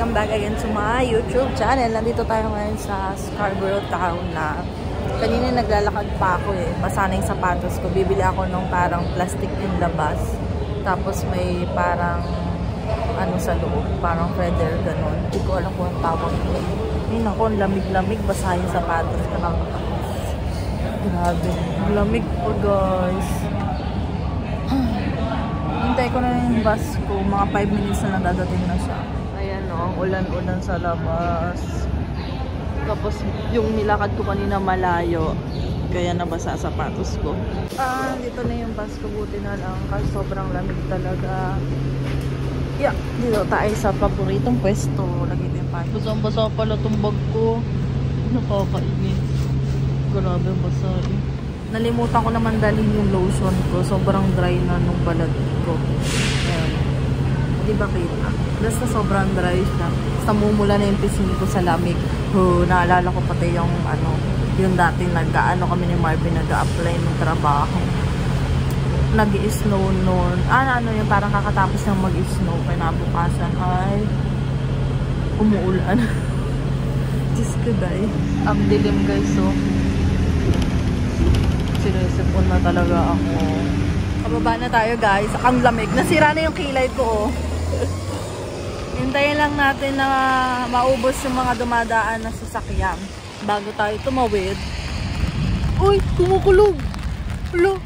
welcome back again to my YouTube channel. Nandito tayo ngayon sa Scarborough Town na kanina naglalakad pa ako eh. Basa na yung sapatos ko. Bibili ako ng parang plastic yung labas. Tapos may parang ano sa loob, parang feather ganon. Hindi ko alam kung ang tawag ko. Ayun ako, lamig-lamig. Basa yung sapatos ko. Grabe. Lamig po guys. Hintay ko na yung bus ko. Mga 5 minutes na lang dadating na siya. Ayan o, ang ulan-ulan sa labas. Tapos yung nilakad ko kanina malayo. Kaya nabasa sapatos ko. Dito na yung bus ko. Buti na lang. Kasi sobrang lamig talaga. Yeah, dito tayo sa paboritong pwesto. Lagi din pa. Basang-basa pala itong bag ko. Nakakainis. Grabe basa eh. Nalimutan ko naman dalhin yung lotion ko. Sobrang dry na nung balat ko. Ayan. Di ba kita? Basta sobrang dry siya. Basta mumula na yung pisngi ko sa lamig. Naalala ko pati yung ano, yung dati nag-ano kami ni Marvin, nag-a-apply ng trabaho. Nag-i-snow noon. Ano yun, parang kakatapos ng mag-i-snow. Kinabukasan ay umuulan. Diyos ko dahil. Ang dilim guys, so sinisipon na talaga ako. Pababa na tayo guys. Ang lamig. Nasira na yung kilay ko. Hintayin lang natin na maubos yung mga dumadaan na sasakyan bago tayo tumawid. Uy! Kumukulog! Hello!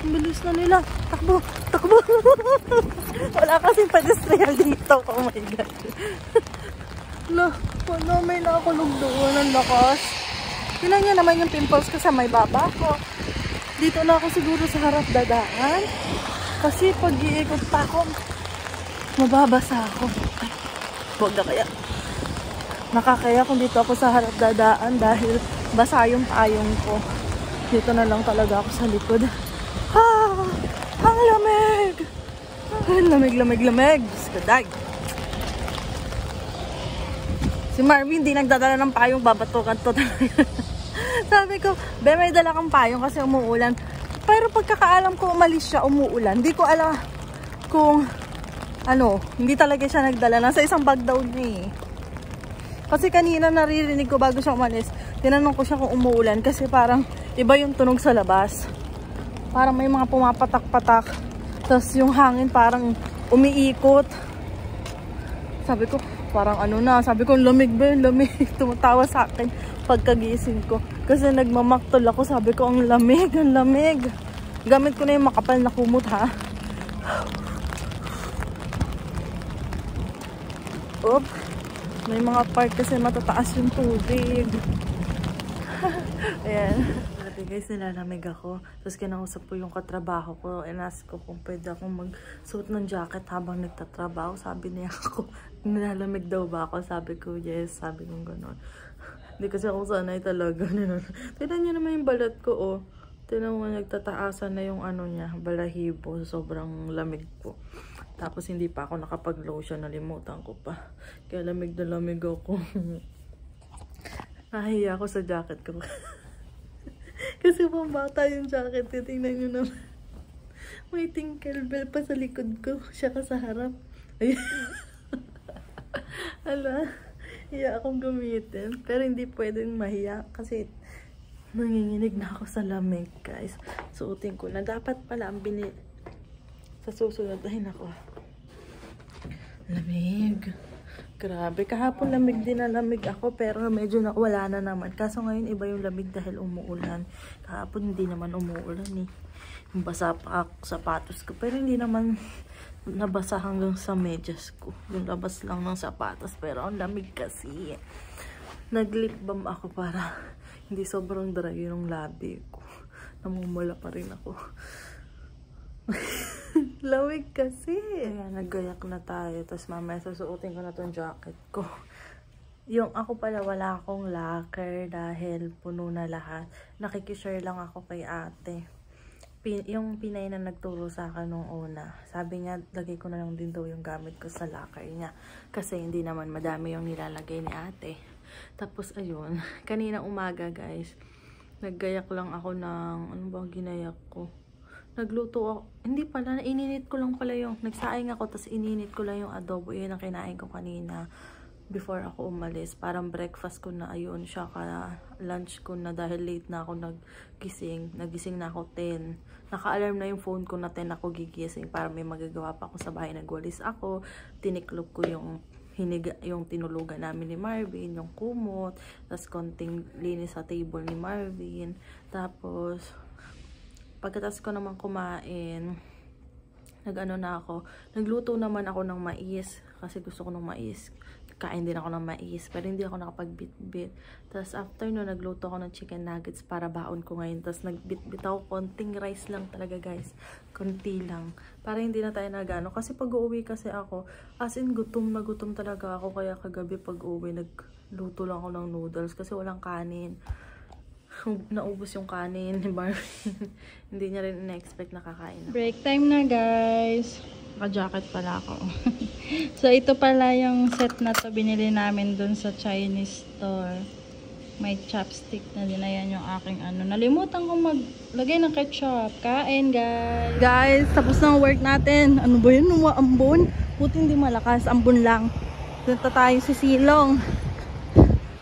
Ang bilis na nila. Takbo! Takbo! Wala kasing pedestrian dito. Oh my god. Hello! Wala, may nakakulog doon. Ang lakas. Tignan nyo naman yung pimples ko sa may baba ko. Dito na ako siguro sa harap dadaan. Kasi pag iikot pa ako, mababasa ako. Ay, huwag na kaya. Nakakaya kung dito ako sa harap dadaan dahil basa yung payong ko. Dito na lang talaga ako sa likod. Ang lamig! Ang lamig. Skadag. Si Marvin hindi nagdadala ng payong, babatukan to talaga. Sabi ko, be, may dala kang payong kasi umuulan. Pero pagkakaalam ko umalis siya, umuulan. Hindi ko alam kung ano, hindi talaga siya nagdala. Nasa isang bag daw niya eh. Kasi kanina naririnig ko bago siya umalis. Tinanong ko siya kung umuulan kasi parang iba yung tunog sa labas. Parang may mga pumapatak-patak. Tapos yung hangin parang umiikot. Sabi ko, parang ano na. Sabi ko, lamig ba yun? Lamig. Tumatawa sa akin pagkagising ko. Kasi nagmamaktol ako. Sabi ko, ang lamig. Ang lamig. Gamit ko na yung makapal na kumot ha. Oop. May mga part kasi matataas yung tubig. Ayan. Sabi guys, nilalamig ako. Tapos kinausap ko yung katrabaho ko. Inask ko kung pwede akong magsuot ng jacket habang nagtatrabaho. Sabi niya ako, nilalamig daw ba ako? Sabi ko, yes. Sabi ko gano'n. Hindi kasi ako sanay talaga. Tignan niyo naman yung balat ko, oh. Tignan mo, nagtataasan na yung ano niya, balahibo. Sobrang lamig po. Tapos hindi pa ako nakapag-lotion. Nalimutan ko pa. Kaya lamig na lamig ako. Nahiya ako sa jacket ko. Kasi pambata yung jacket. Tingnan nyo naman. May tinkle bell pa sa likod ko. Siya ka sa harap. Ayan. Hala. Hiya akong gamitin. Pero hindi pwedeng mahiya. Kasi nanginginig na ako sa lamig guys. Suotin ko na. Dapat pala ang sa susunod. Ay nako. Lamig. Grabe. Kahapon lamig din na lamig ako. Pero medyo wala na naman. Kaso ngayon iba yung lamig dahil umuulan. Kahapon hindi naman umuulan eh. Basa pa ako sapatos ko. Pero hindi naman nabasa hanggang sa medyas ko. Yung labas lang ng sapatos. Pero ang lamig kasi. Nag-lip balm ako para hindi sobrang dry yung labi ko. Namumula pa rin ako. Lamig kasi. Ayan, naggayak na tayo. Tapos mamaya susuotin ko na tong jacket ko. Yung ako pala wala akong locker dahil puno na lahat. Nakikishare lang ako kay ate. Yung Pinay na nagturo sa akin nung una. Sabi niya, lagay ko na lang din daw yung gamit ko sa locker niya. Kasi hindi naman madami yung nilalagay ni ate. Tapos ayun, kanina umaga guys, naggayak lang ako ng, ano bang ginayak ko? nagluto ako. Hindi pala, ininit ko lang pala yung, nagsaing ako, tapos ininit ko lang yung adobo. Yun ang kinain ko kanina before ako umalis. Parang breakfast ko na, ayun siya, lunch ko na dahil late na ako nagising. Nagising na ako 10. Naka-alarm na yung phone ko na 10 ako gigising para may magagawa pa ako sa bahay. Nagwalis ako, tiniklop ko yung yung tinulugan namin ni Marvin, yung kumot, tapos konting linis sa table ni Marvin. Tapos, pagkatapos ko naman kumain, nagluto naman ako ng mais, kasi gusto ko ng mais. Kain din ako ng mais, pero hindi ako nakapagbit-bit. Tapos after no, nagluto ako ng chicken nuggets para baon ko ngayon. Tapos nagbit-bit ako, konting rice lang talaga guys. Konti lang. Para hindi na tayo nagano. Kasi pag uuwi kasi ako, as in gutom na gutom talaga ako. Kaya kagabi pag uuwi, nagluto lang ako ng noodles kasi walang kanin. Naubos yung kanin ni Barbie. Hindi niya rin na-expect na kakain. Break time na guys. Naka-jacket pala ako. So ito pala yung set na to binili namin dun sa Chinese store. May chopstick na din. Ayan yung aking ano. Nalimutan kong maglagay ng ketchup. Kain guys. Guys, tapos na ang work natin. Ano ba yun? Ambon? Buti hindi malakas. Ambon lang. Punta tayo sa silong.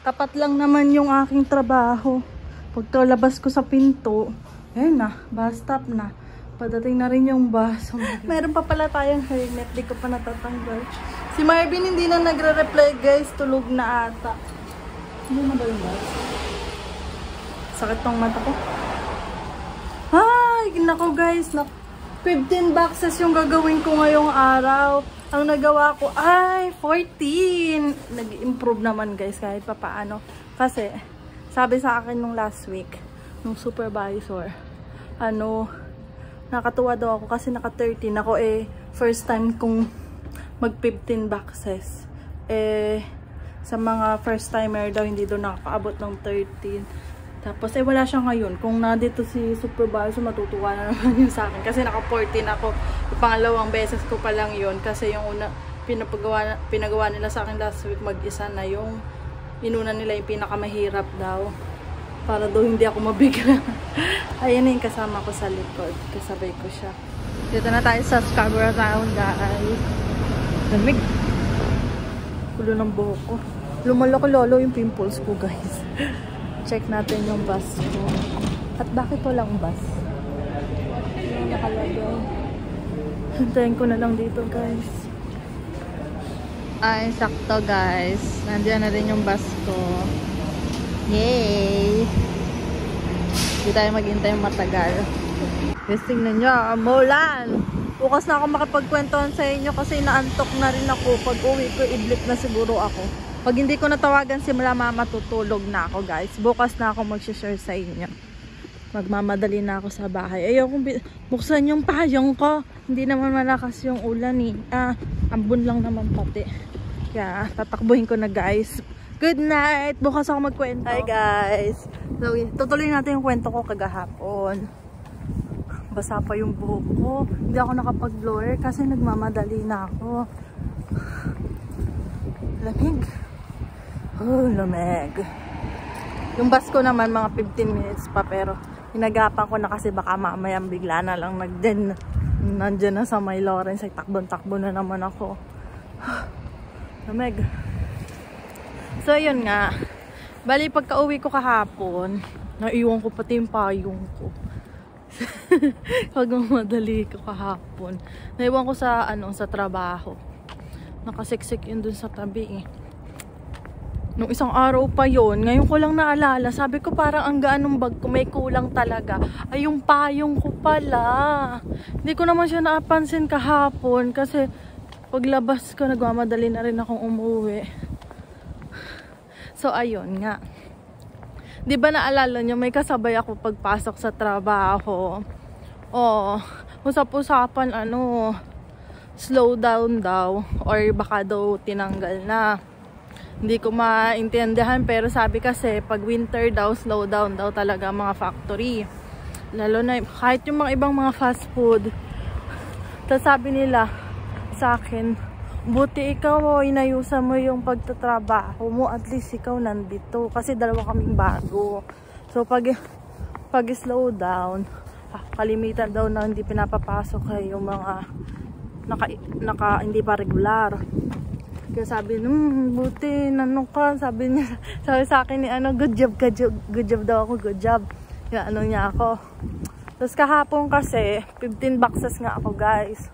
Tapat lang naman yung aking trabaho. Pagkalabas ko sa pinto, ayun na, bus stop na. Padating na rin yung bus. Meron pa pala tayong helmet, di ko pa natatanggal. Si Marvin hindi na nagre-reply guys, tulog na ata. Hindi na ba yung bus? Sakit tong mata ko. Ay, nako guys, 15 boxes yung gagawin ko ngayong araw. Ang nagawa ko ay 14. Nag-improve naman guys kahit pa paano. Kasi sabi sa akin nung last week, nung supervisor, nakatuwa daw ako kasi naka 13 ako first time kong mag 15 boxes. Sa mga first timer daw hindi daw nakakaabot ng 13. Tapos wala siya ngayon. Kung nandito si supervisor, matutuwa na naman yun sa akin. Kasi naka 14 ako. Pangalawang beses ko pa lang yun. Kasi yung una, pinagawa nila sa akin last week, mag-isa na yung inuna nila yung pinakamahirap daw. Para daw hindi ako mabigla. Ayan na yung kasama ko sa likod. Kasabay ko siya. Dito na tayo sa Scarborough Town, guys. Lamig. Kulo ng buhok ko. Lumalaki-lolo yung pimples ko, guys. Check natin yung bus ko. At bakit walang bus? Yung nakalagay. Hintayin ko na lang dito, guys. Ay, sakto guys. Nandiyan na rin yung bus ko. Yay! Hindi tayo maghintay matagal. Guys, tingnan nyo. Umulan! Bukas na ako makapagkwentuhan sa inyo kasi naantok na rin ako. Pag uwi ko, idlip na siguro ako. Pag hindi ko natawagan si mama, matutulog na ako guys. Bukas na ako mag-share sa inyo. Magmamadali na ako sa bahay. Ayoko buksan yung payong ko. Hindi naman malakas yung ulan eh. Ambon lang naman pati. Kaya tatakbuhin ko na guys. Good night! Bukas ako magkwento. Hi guys! So, tutuloy natin yung kwento ko kagahapon. Basa pa yung buhok ko. Hindi ako nakapag-blower kasi nagmamadali na ako. Lamig. Oh, lamig. Yung bus ko naman mga 15 minutes pa pero hinagapan ko na kasi baka mamaya bigla na lang nandyan na sa may Lawrence ay takbon-takbo na naman ako. Lamig. So yun nga. Bali pagka uwi ko kahapon, naiwan ko pati yung payong ko. Pag madali ko kahapon. Naiwan ko sa sa trabaho. Nakasiksik yun dun sa tabi eh. Nung isang araw pa yon, ngayon ko lang naalala. Sabi ko parang ang gaan ng bag ko, may kulang talaga. Ay yung payong ko pala. Hindi ko naman siya napansin kahapon kasi paglabas ko nagmamadali na rin akong umuwi. So ayun nga. 'Di ba naalala niyo may kasabay ako pagpasok sa trabaho. Oh, usap-usapan slow down daw or baka daw tinanggal na. Hindi ko maintindihan pero sabi kasi pag winter daw slow down daw talaga mga factory. Lalo na kahit yung mga ibang mga fast food. Tapos sabi nila sa akin, buti ikaw inayusan mo yung pagtatrabaho mo, at least ikaw nandito kasi dalawa kaming bago. So pag slow down, kalimitan daw na hindi pinapapasok ay yung mga hindi pa regular. Kaya sabi, buti, ka, sabi niya, sabi sa akin ni good job daw ako, good job. Kaya niya ako. Tapos kahapon kasi, 15 boxes nga ako, guys.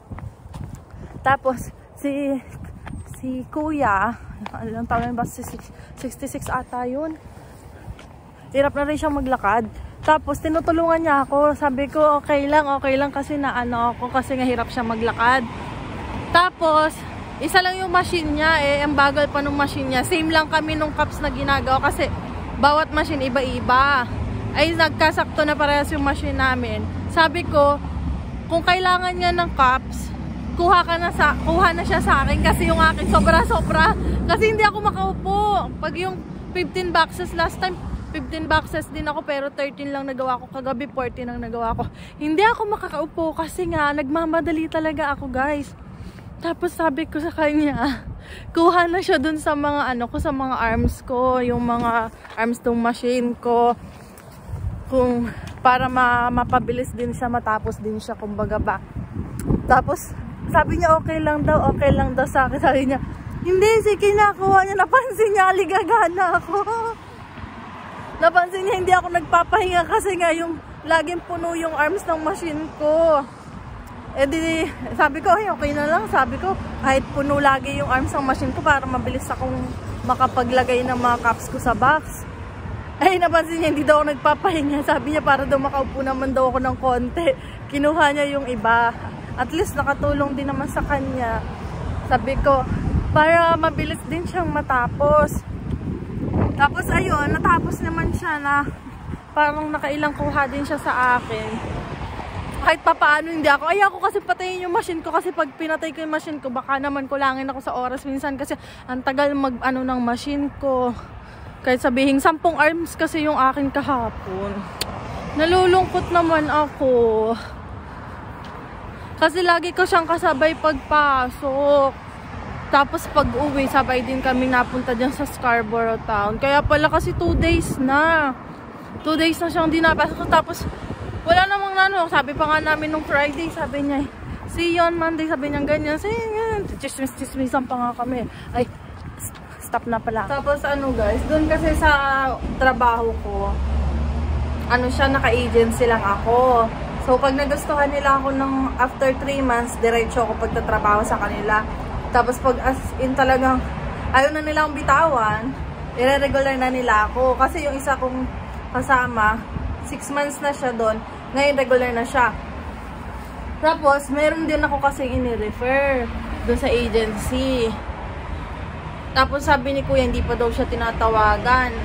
Tapos, si kuya, ilang taon ba, 66 ata yun. Hirap na rin siyang maglakad. Tapos, tinutulungan niya ako. Sabi ko, okay lang kasi ako, kasi nga hirap siya maglakad. Tapos, isa lang yung machine niya ang bagal pa nung machine niya. Same lang kami nung cups na ginagawa kasi bawat machine iba-iba. Ay nagkasakto na parehas yung machine namin. Sabi ko, kung kailangan niya ng cups, kuha na siya sa akin kasi yung akin sobra-sobra. Kasi hindi ako makaupo. Pag yung 15 boxes, last time 15 boxes din ako pero 13 lang nagawa ko. Kagabi 14 lang nagawa ko. Hindi ako makakaupo kasi nga nagmamadali talaga ako, guys. Tapos sabi ko sa kanya, kuha na siya dun sa mga sa mga arms ko, yung mga arms ng machine ko. Kung para mapabilis din siya, matapos din siya kumbaga ba. Tapos sabi niya okay lang daw sa akin. Sabi niya, hindi, sige nakuha niya, napansin niya, aligagana ako. Napansin niya hindi ako nagpapahinga kasi nga yung laging puno yung arms ng machine ko. Sabi ko, okay na lang. Sabi ko, kahit puno lagi yung arms ng machine ko para mabilis akong makapaglagay ng mga cups ko sa box. Napansin niya, hindi daw ako nagpapahinga. Sabi niya, para daw makaupo naman daw ako ng konti. Kinuha niya yung iba. At least nakatulong din naman sa kanya. Sabi ko, para mabilis din siyang matapos. Tapos ayun, natapos naman siya na parang nakailang kuha din siya sa akin. Kahit papaano hindi ako. Ayoko kasi patayin yung machine ko kasi pag pinatay ko yung machine ko, baka naman kulangin ako sa oras minsan kasi ang tagal ng machine ko. Kahit sabihin 10 arms kasi yung akin kahapon. Nalulungkot naman ako. Kasi lagi ko siyang kasabay pagpasok. Tapos pag uwi, sabay din kami napunta dyan sa Scarborough Town. Kaya pala kasi 2 days na. 2 days na siyang dinapasok. Tapos wala namang sabi pa nga namin nung Friday, sabi niya, see you on Monday, sabi niya ganyan, see you, chismisan pa nga kami. Ay, stop na pala. Tapos guys, doon kasi sa trabaho ko, siya, naka-agency lang ako. So, pag nagustuhan nila ako ng after 3 months, diretso ako pagtatrabaho sa kanila. Tapos pag as in talagang ayaw na nilang bitawan, i-regular na nila ako. Kasi yung isa kong kasama, 6 months na siya doon, ngayon regular na siya. Tapos, meron din ako kasing ini-refer doon sa agency. Tapos sabi ni kuya, hindi pa daw siya tinatawagan.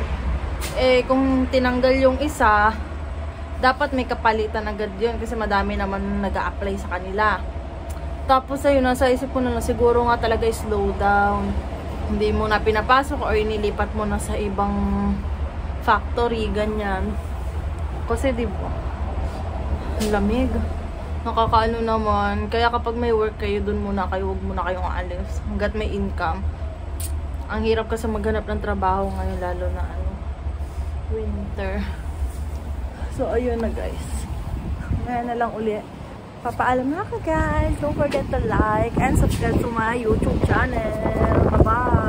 Kung tinanggal yung isa, dapat may kapalitan agad yun kasi madami naman nag-a-apply sa kanila. Tapos ayun, nasa isip ko na siguro nga talaga slow down. Hindi mo na pinapasok or inilipat mo na sa ibang factory, ganyan. Kasi diba, ang lamig. Nakakaano naman. Kaya kapag may work kayo, dun muna kayo, huwag muna kayong aalis. Hanggat may income. Ang hirap kasi maghanap ng trabaho ngayon, lalo na winter. So, ayun na guys. Ngayon na lang uli. Papaalam na ako guys. Don't forget to like and subscribe to my YouTube channel. Bye-bye!